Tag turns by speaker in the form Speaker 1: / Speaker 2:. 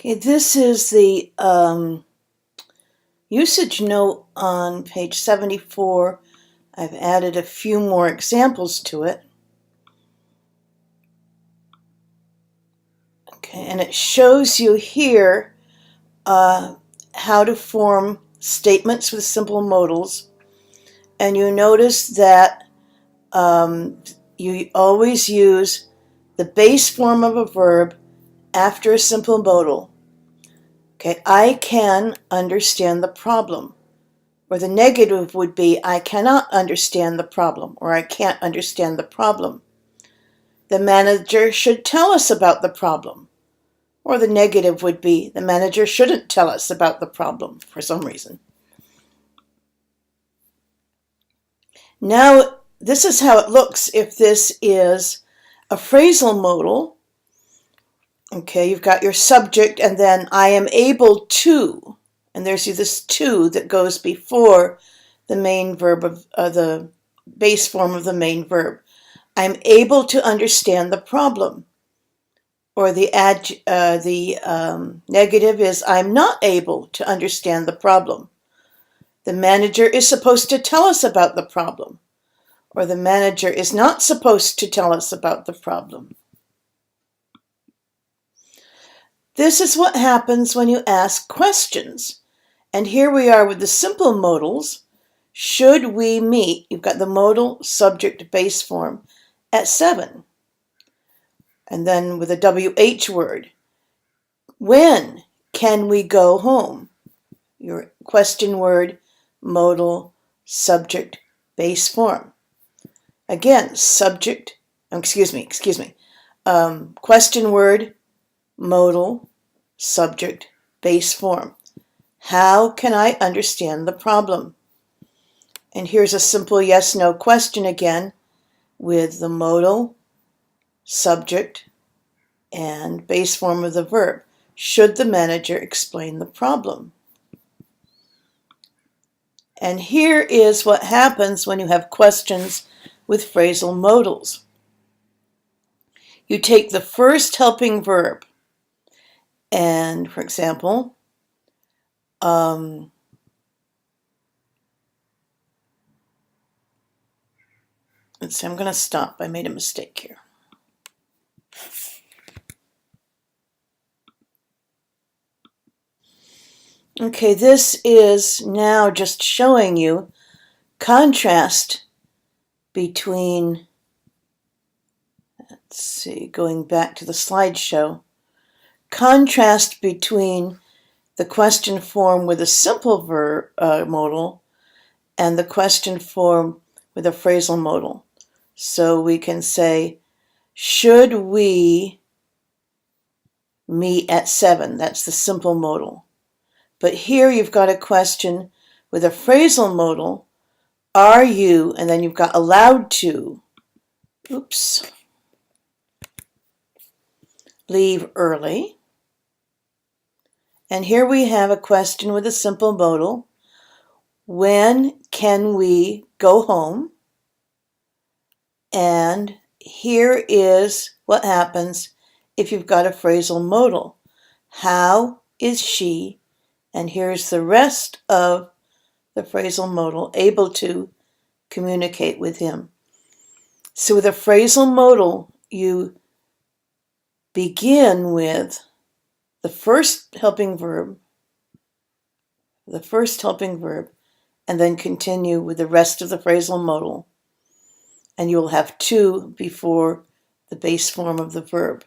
Speaker 1: Okay, this is the usage note on page 74. I've added a few more examples to it. Okay, and it shows you here how to form statements with simple modals. And you notice that you always use the base form of a verb after a simple modal. Okay, I can understand the problem. Or the negative would be, I cannot understand the problem, or I can't understand the problem. The manager should tell us about the problem. Or the negative would be, the manager shouldn't tell us about the problem for some reason. Now, this is how it looks if this is a phrasal modal. Okay, you've got your subject, and then I am able to, and there's this to that goes before the main verb of the base form of the main verb. I'm able to understand the problem. Or the negative is I'm not able to understand the problem. The manager is supposed to tell us about the problem. Or the manager is not supposed to tell us about the problem. This is what happens when you ask questions. And here we are with the simple modals. Should we meet? You've got the modal, subject, base form at 7. And then with a WH word. When can we go home? Your question word, modal, subject, base form. Again, subject, question word, modal, subject, base form. How can I understand the problem? And here's a simple yes-no question again with the modal, subject, and base form of the verb. Should the manager explain the problem? And here is what happens when you have questions with phrasal modals. You take the first helping verb, and for example, let's see, I'm going to stop. I made a mistake here. Okay, this is now just showing you contrast between, let's see, going back to the slideshow, contrast between the question form with a simple verb modal and the question form with a phrasal modal. So we can say, should we meet at 7? That's the simple modal. But here you've got a question with a phrasal modal. Are you, and then you've got allowed to, leave early. And here we have a question with a simple modal. When can we go home? And here is what happens if you've got a phrasal modal. How is she, and here's the rest of the phrasal modal, able to communicate with him. So with a phrasal modal, you begin with the first helping verb, and then continue with the rest of the phrasal modal. And you'll have to before the base form of the verb.